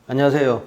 안녕하세요.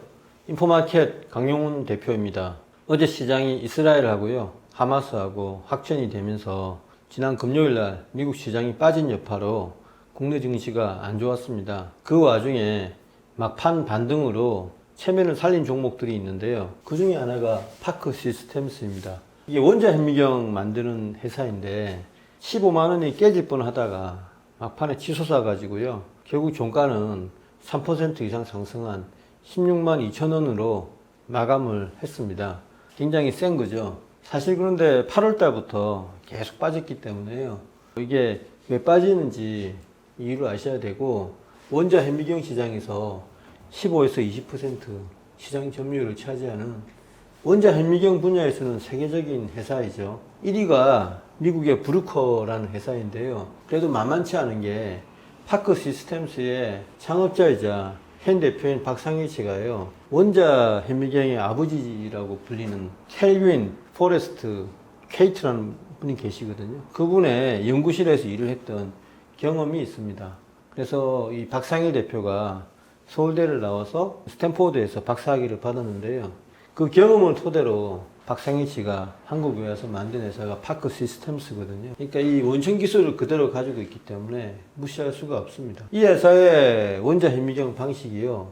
인포마켓 강용훈 대표입니다. 어제 시장이 이스라엘하고요, 하마스하고 확전이 되면서 지난 금요일날 미국 시장이 빠진 여파로 국내 증시가 안 좋았습니다. 그 와중에 막판 반등으로 체면을 살린 종목들이 있는데요. 그 중에 하나가 파크 시스템스입니다. 이게 원자 현미경 만드는 회사인데 15만 원이 깨질 뻔 하다가 막판에 치솟아 가지고요. 결국 종가는 3% 이상 상승한 16만 2천 원으로 마감을 했습니다. 굉장히 센 거죠. 사실 그런데 8월 달부터 계속 빠졌기 때문에요. 이게 왜 빠지는지 이유를 아셔야 되고, 원자 현미경 시장에서 15에서 20% 시장 점유율을 차지하는 원자 현미경 분야에서는 세계적인 회사이죠. 1위가 미국의 브루커라는 회사인데요. 그래도 만만치 않은 게 파크 시스템스의 창업자이자 현 대표인 박상일 씨가요, 원자 현미경의 아버지라고 불리는 켈빈 포레스트 케이트라는 분이 계시거든요. 그분의 연구실에서 일을 했던 경험이 있습니다. 그래서 이 박상일 대표가 서울대를 나와서 스탠포드에서 박사학위를 받았는데요. 그 경험을 토대로 박상일 씨가 한국에 와서 만든 회사가 파크 시스템스거든요. 그러니까 이 원천 기술을 그대로 가지고 있기 때문에 무시할 수가 없습니다. 이 회사의 원자 현미경 방식이요,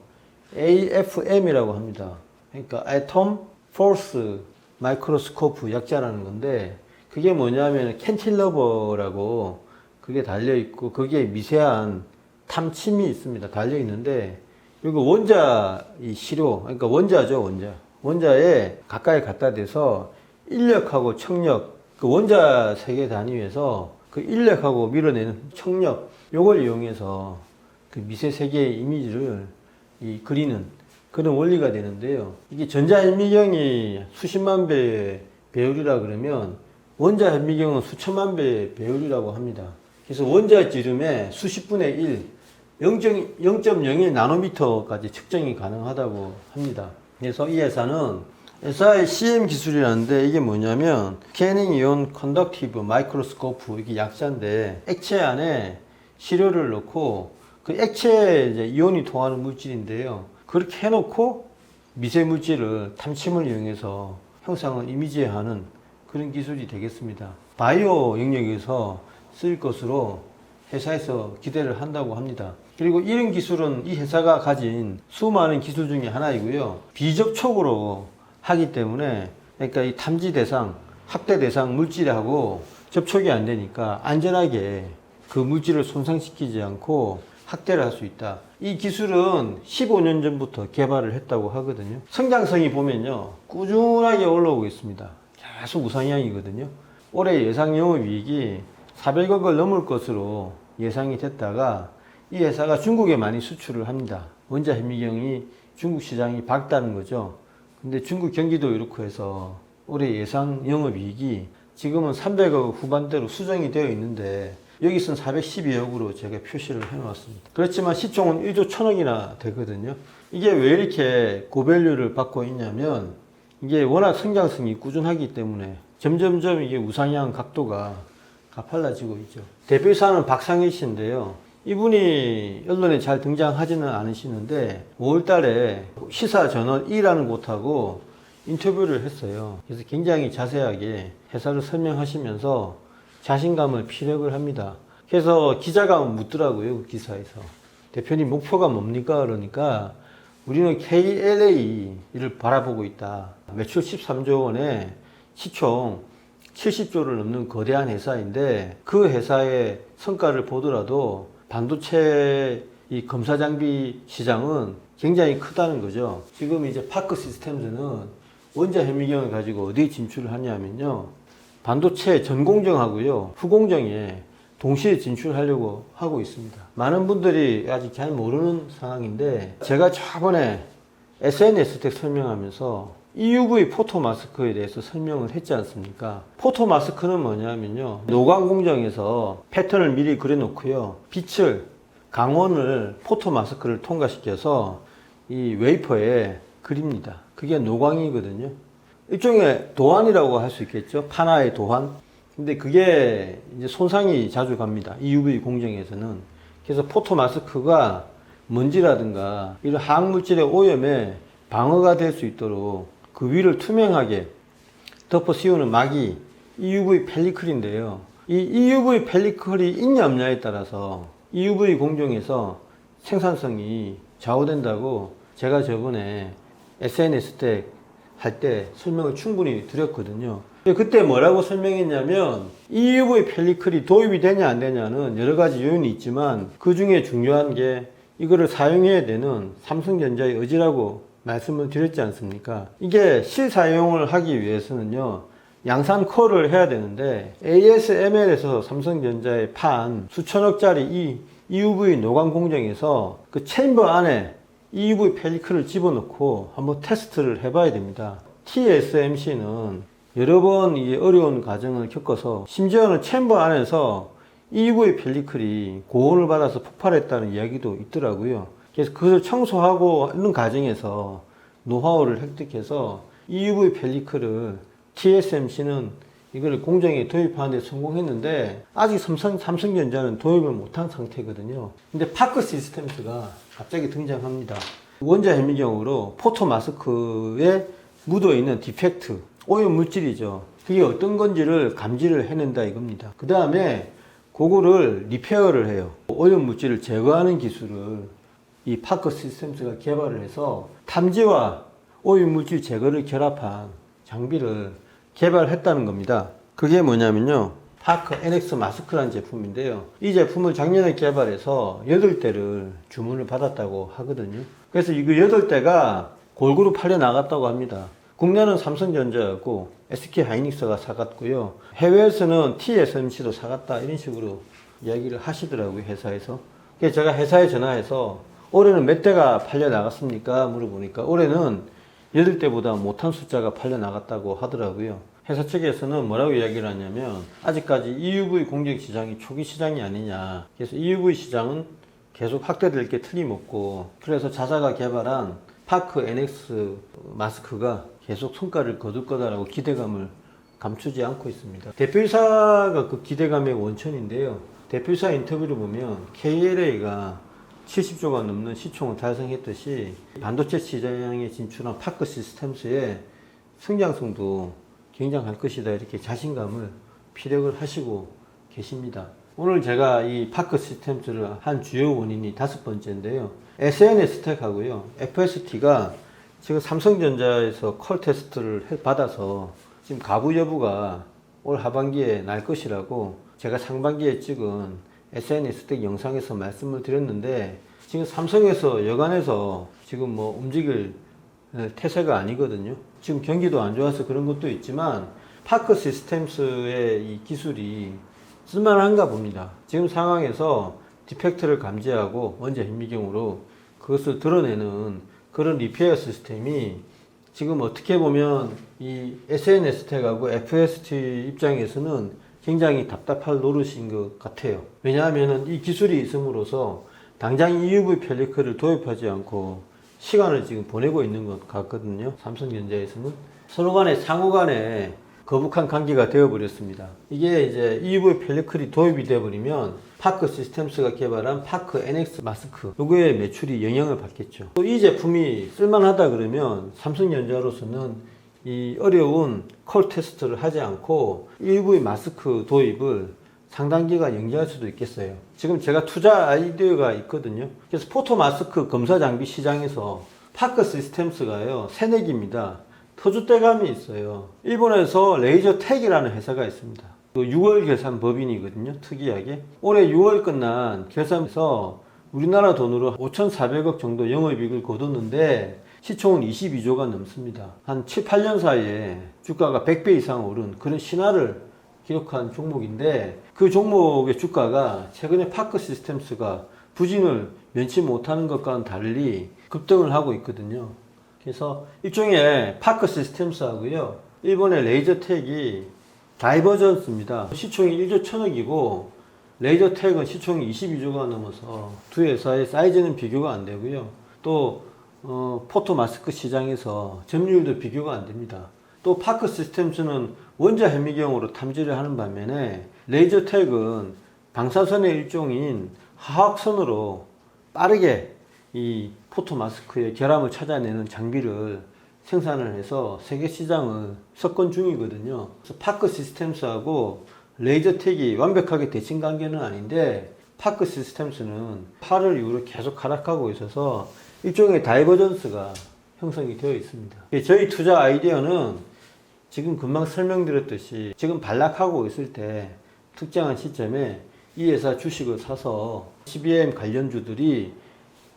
AFM이라고 합니다. 그러니까 Atom Force Microscope 약자라는 건데, 그게 뭐냐면 캔틸러버라고 그게 달려있고, 거기에 미세한 탐침이 있습니다. 달려있는데, 그리고 원자 이 시료, 그러니까 원자죠, 원자에 가까이 갖다 대서 인력하고 청력, 그 원자 세계 단위에서 그 인력하고 밀어내는 청력, 요걸 이용해서 그 미세 세계의 이미지를 그리는 그런 원리가 되는데요. 이게 전자 현미경이 수십만 배의 배율이라 그러면 원자 현미경은 수천만 배의 배율이라고 합니다. 그래서 원자 지름의 수십 분의 1, 0.01 나노미터까지 측정이 가능하다고 합니다. 그래서 이 회사는 회사의 CM 기술이라는데, 이게 뭐냐면 Scanning Ion Conductive Microscope, 이게 약자인데, 액체 안에 시료를 넣고 그 액체에 이제 이온이 통하는 물질인데요. 그렇게 해놓고 미세 물질을 탐침을 이용해서 형상을 이미지화하는 그런 기술이 되겠습니다. 바이오 영역에서 쓰일 것으로 회사에서 기대를 한다고 합니다. 그리고 이런 기술은 이 회사가 가진 수많은 기술 중에 하나이고요. 비접촉으로 하기 때문에, 그러니까 이 탐지 대상, 학대 대상 물질하고 접촉이 안 되니까 안전하게 그 물질을 손상시키지 않고 학대를 할 수 있다. 이 기술은 15년 전부터 개발을 했다고 하거든요. 성장성이 보면요, 꾸준하게 올라오고 있습니다. 계속 우상향이거든요. 올해 예상 영업이익이 400억을 넘을 것으로 예상이 됐다가, 이 회사가 중국에 많이 수출을 합니다. 원자 현미경이 중국 시장이 밝다는 거죠. 근데 중국 경기도 이렇고 해서 올해 예상 영업이익이 지금은 300억 후반대로 수정이 되어 있는데, 여기서는 412억으로 제가 표시를 해놓았습니다. 그렇지만 시총은 1조 1000억이나 되거든요. 이게 왜 이렇게 고밸류를 받고 있냐면, 이게 워낙 성장성이 꾸준하기 때문에 점점점 이게 우상향 각도가 가팔라지고 있죠. 대표이사는 박상일 씨인데요. 이분이 언론에 잘 등장하지는 않으시는데 5월달에 시사저널2라는 곳하고 인터뷰를 했어요. 그래서 굉장히 자세하게 회사를 설명하시면서 자신감을 피력을 합니다. 그래서 기자가 묻더라고요, 그 기사에서. 대표님 목표가 뭡니까? 그러니까 우리는 KLA를 바라보고 있다. 매출 13조 원에 시총 70조를 넘는 거대한 회사인데, 그 회사의 성과를 보더라도 반도체 이 검사 장비 시장은 굉장히 크다는 거죠. 지금 이제 파크 시스템즈는 원자 현미경을 가지고 어디에 진출을 하냐면요, 반도체 전공정하고요, 후공정에 동시에 진출하려고 하고 있습니다. 많은 분들이 아직 잘 모르는 상황인데, 제가 저번에 SNS 텍 설명하면서 EUV 포토 마스크에 대해서 설명을 했지 않습니까? 포토 마스크는 뭐냐면요, 노광 공정에서 패턴을 미리 그려놓고요, 빛을, 강원을 포토 마스크를 통과시켜서 이 웨이퍼에 그립니다. 그게 노광이거든요. 일종의 도안이라고 할 수 있겠죠. 판화의 도안. 근데 그게 이제 손상이 자주 갑니다, EUV 공정에서는. 그래서 포토 마스크가 먼지라든가 이런 화학물질의 오염에 방어가 될 수 있도록 그 위를 투명하게 덮어 씌우는 막이 EUV 펠리클인데요. 이 EUV 펠리클이 있냐 없냐에 따라서 EUV 공정에서 생산성이 좌우된다고 제가 저번에 SNS 때 할 때 설명을 충분히 드렸거든요. 그때 뭐라고 설명했냐면 EUV 펠리클이 도입이 되냐 안 되냐는 여러 가지 요인이 있지만 그 중에 중요한 게 이거를 사용해야 되는 삼성전자의 의지라고 말씀을 드렸지 않습니까? 이게 실사용을 하기 위해서는요, 양산 콜을 해야 되는데 ASML에서 삼성전자의 판 수천억짜리 이 EUV 노광 공정에서 그 챔버 안에 EUV 펠리클을 집어넣고 한번 테스트를 해봐야 됩니다. TSMC는 여러 번 이 어려운 과정을 겪어서 심지어는 챔버 안에서 EUV 펠리클이 고온을 받아서 폭발했다는 이야기도 있더라고요. 그래서 그것을 청소하고 있는 과정에서 노하우를 획득해서 EUV 펠리클을 TSMC는 이걸 공정에 도입하는 데 성공했는데 아직 삼성전자는 도입을 못한 상태거든요. 근데 파크 시스템스가 갑자기 등장합니다. 원자 현미경으로 포토 마스크에 묻어있는 디펙트, 오염 물질이죠. 그게 어떤 건지를 감지를 해낸다 이겁니다. 그 다음에 그거를 리페어를 해요. 오염 물질을 제거하는 기술을 이 파크 시스템스가 개발을 해서 탐지와 오염 물질 제거를 결합한 장비를 개발했다는 겁니다. 그게 뭐냐면요, 파크 NX 마스크라는 제품인데요. 이 제품을 작년에 개발해서 8대를 주문을 받았다고 하거든요. 그래서 이거 8대가 골고루 팔려 나갔다고 합니다. 국내는 삼성전자였고 SK 하이닉스가 사갔고요. 해외에서는 TSMC도 사갔다 이런 식으로 이야기를 하시더라고요, 회사에서. 그래서 제가 회사에 전화해서 올해는 몇 대가 팔려 나갔습니까? 물어보니까 올해는 8대보다 못한 숫자가 팔려 나갔다고 하더라고요. 회사 측에서는 뭐라고 이야기를 하냐면 아직까지 EUV 공정 시장이 초기 시장이 아니냐. 그래서 EUV 시장은 계속 확대될 게 틀림없고, 그래서 자사가 개발한 파크 NX 마스크가 계속 성과를 거둘 거다라고 기대감을 감추지 않고 있습니다. 대표이사가 그 기대감의 원천인데요. 대표이사 인터뷰를 보면 KLA가 70조가 넘는 시총을 달성했듯이 반도체 시장에 진출한 파크 시스템스의 성장성도 굉장할 것이다, 이렇게 자신감을 피력을 하시고 계십니다. 오늘 제가 이 파크 시스템스를 한 주요 원인이 5번째인데요. SNS 텍하고요, FST가 지금 삼성전자에서 콜 테스트를 받아서 지금 가부 여부가 올 하반기에 날 것이라고 제가 상반기에 찍은 SNS 텍 영상에서 말씀을 드렸는데, 지금 삼성에서 여간해서 지금 뭐 움직일 태세가 아니거든요. 지금 경기도 안 좋아서 그런 것도 있지만 파크 시스템스의 이 기술이 쓸만한가 봅니다. 지금 상황에서 디펙트를 감지하고 원자 현미경으로 그것을 드러내는 그런 리페어 시스템이 지금 어떻게 보면 이 SNS텍하고 FST 입장에서는 굉장히 답답할 노릇인 것 같아요. 왜냐하면 이 기술이 있음으로써 당장 EUV 펠리클을 도입하지 않고 시간을 지금 보내고 있는 것 같거든요. 삼성전자에서는 서로 간에 상호 간에 거북한 관계가 되어버렸습니다. 이게 이제 EUV 펠리클이 도입이 되어버리면 파크 시스템스가 개발한 파크 NX 마스크, 요거의 매출이 영향을 받겠죠. 또 이 제품이 쓸만하다 그러면 삼성전자로서는 이 어려운 콜 테스트를 하지 않고 EUV 마스크 도입을 상당 기간 연기할 수도 있겠어요. 지금 제가 투자 아이디어가 있거든요. 그래서 포토 마스크 검사 장비 시장에서 파크 시스템스가요, 새내기입니다. 터줏대감이 있어요. 일본에서 레이저텍이라는 회사가 있습니다. 6월 결산 법인이거든요. 특이하게 올해 6월 끝난 결산에서 우리나라 돈으로 5,400억 정도 영업이익을 거뒀는데 시총은 22조가 넘습니다. 한 7, 8년 사이에 주가가 100배 이상 오른 그런 신화를 기록한 종목인데, 그 종목의 주가가 최근에 파크 시스템스가 부진을 면치 못하는 것과는 달리 급등을 하고 있거든요. 그래서 일종의 파크 시스템스하고요, 일본의 레이저텍이 다이버전스입니다. 시총이 1조 1000억이고 레이저텍은 시총이 22조가 넘어서 두 회사의 사이즈는 비교가 안 되고요. 또 포토 마스크 시장에서 점유율도 비교가 안 됩니다. 또 파크 시스템스는 원자 현미경으로 탐지를 하는 반면에 레이저텍은 방사선의 일종인 화학선으로 빠르게 이 포토마스크의 결함을 찾아내는 장비를 생산을 해서 세계 시장을 석권 중이거든요. 그래서 파크 시스템스하고 레이저텍이 완벽하게 대칭 관계는 아닌데, 파크 시스템스는 8월 이후로 계속 하락하고 있어서 일종의 다이버전스가 형성이 되어 있습니다. 저희 투자 아이디어는 지금 금방 설명드렸듯이 지금 반락하고 있을 때 특정한 시점에 이 회사 주식을 사서 CBM 관련주들이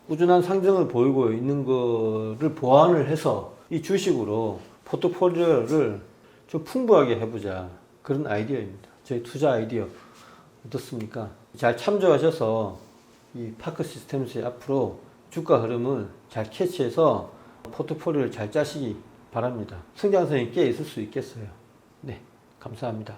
꾸준한 상승을 보이고 있는 거를 보완을 해서 이 주식으로 포트폴리오를 좀 풍부하게 해보자, 그런 아이디어입니다. 저희 투자 아이디어 어떻습니까? 잘 참조하셔서 이 파크 시스템스의 앞으로 주가 흐름을 잘 캐치해서 포트폴리오를 잘 짜시기 바랍니다. 성장성이 꽤 있을 수 있겠어요. 네, 감사합니다.